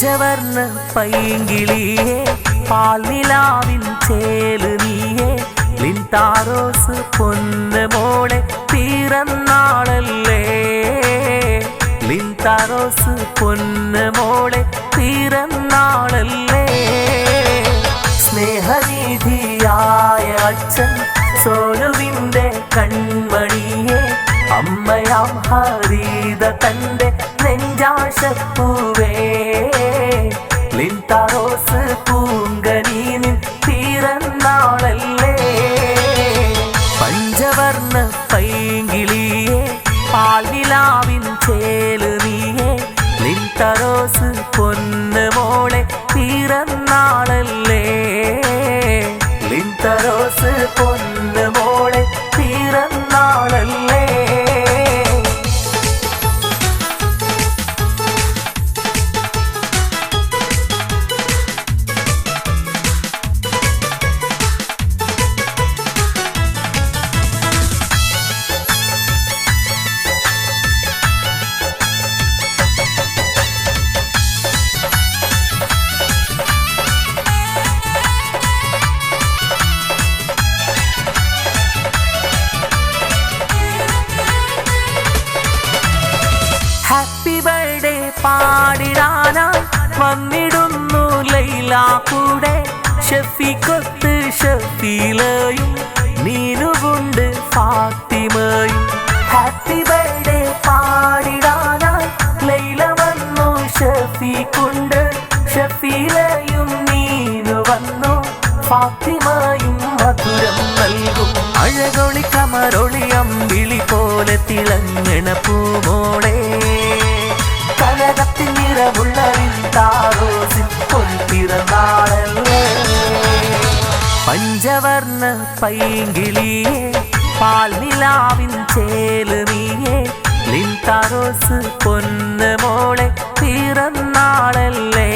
പഞ്ചവർണ്ണ പൈങ്കിളിയേ പാൽനിലാവിൻ ചേല് നീയേ ലിൻതാറോസ് പൊന്ന് മോളെ പിറന്നാളല്ലേ ലിൻതാറോസ് പൊന്ന് മോളെ പിറന്നാളല്ലേ സ്നേഹനിധിയായ അച്ഛൻ സോനുവിൻ്റെ കൺമണിയെ അമ്മയാം ഹരിത തൻ്റെ നെഞ്ചാശപ്പൂവേ ലിൻതാറോസ് പൂങ്കനീനിൻ പിറന്നാളല്ലേ പഞ്ചവർണ്ണ പൈങ്കിളിയേ പാൽനിലാവിൻ ചേല് നീയേ ലിൻതാറോസ് പൊന്ന് മോളെ പിറന്നാളല്ലേ ലിൻതാറോസ് പൊന്ന് മോളെ പിറന്നാളല്ലേ ഹാപ്പി ബർത്ത്ഡേ പാടിടാനായി വന്നിടുന്നു ലൈല കൂടെ ഷഫീഖത്ത് ഷഫീലയും നീനുകൊണ്ട് ഫാത്തിമയും ഹാപ്പി ബർത്ത്ഡേ പാടിടാനായി ലൈല വന്നു ഷഫീഖുണ്ട് ഷഫീലയും നീനു വന്നു ഫാത്തിമയും മധുരം നൽകും അഴകൊളി കമറൊളി അമ്പിളി പോലെ തിളങ്ങണ പൂമോളെ കനകത്തിൻ നിറമുള്ള ലിൻതാറോസിൻ പൊൻപിറന്നാളല്ലേ പഞ്ചവർണ്ണ പൈങ്കിളിയേ പാൽനിലാവിൻ ചേല് നീയേ ലിൻതാറോസ് പൊന്ന് മോളെ പിറന്നാളല്ലേ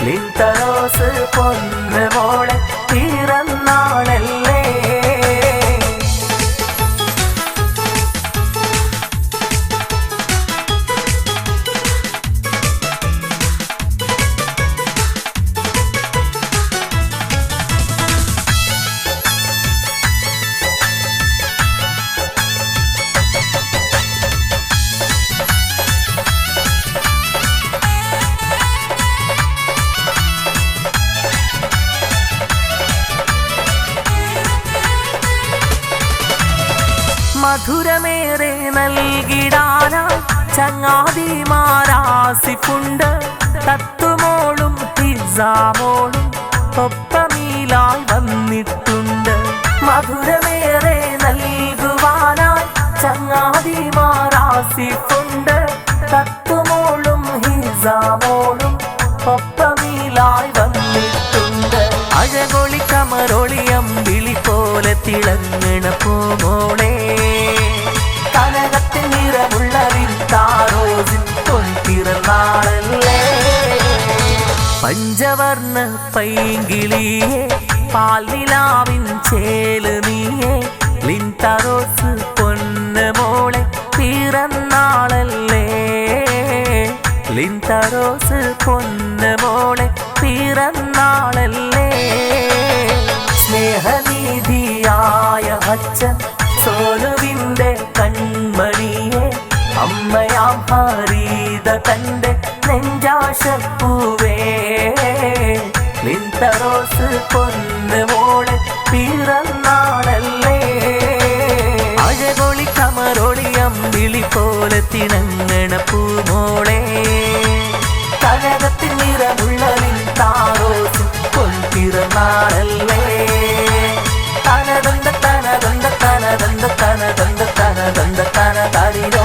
ലിൻതാറോസ് പൊന്ന് മോളെ പിറന്നാളല്ലേ മധുരമേറെ നൽകിടാനായി ചങ്ങാതിമാരാസിഫുണ്ട് തത്തുമോളും ഹിസാമോളും ഒപ്പമീലായി വന്നിട്ടുണ്ട് മധുരമേറെ നൽകുവാനായി ചങ്ങാതിമാരാസിഫുണ്ട് തത്തുമോളും ഹിസാമോളും ഒപ്പമീലായി വന്നിട്ടുണ്ട് അഴകൊളി കമറൊളി അമ്പിളി പോലെ തിളങ്ങണ പൂമോളെ കനകത്തിൻ നിറമുള്ള ലിൻതാറോസിൻ പൊൻപിറന്നാളല്ലേ പഞ്ചവർണ്ണ പൈങ്കിളിയേ പാൽനിലാവിൻ ചേല് നീയേ ലിൻതാറോസ് പൊന്ന് മോളെ പിറന്നാളല്ലേ ലിൻതാറോസ് പൊന്ന് മോളെ പിറന്നാളല്ലേ സ്നേഹനിധിയായ അച്ഛൻ സോനുവിൻ്റെ കൺമണിയെ അമ്മയാം ഹരിത തൻ്റെ നെഞ്ചാശപ്പൂവേ ലിൻതാറോസ് പൊന്ന് മോളെ പിറന്നാളല്ലേ അഴകൊളി കമറൊളി അമ്പിളി പോലെ തിളങ്ങണ പൂമോളെ കനകത്തിൻ നിറമുള്ള ലിൻതാറോസ് പൊൻപിറന്നാളല്ലേ തനദന്ത തനദന്ത തനദന്ത തനദന്ത തനദന്ത തന തരിര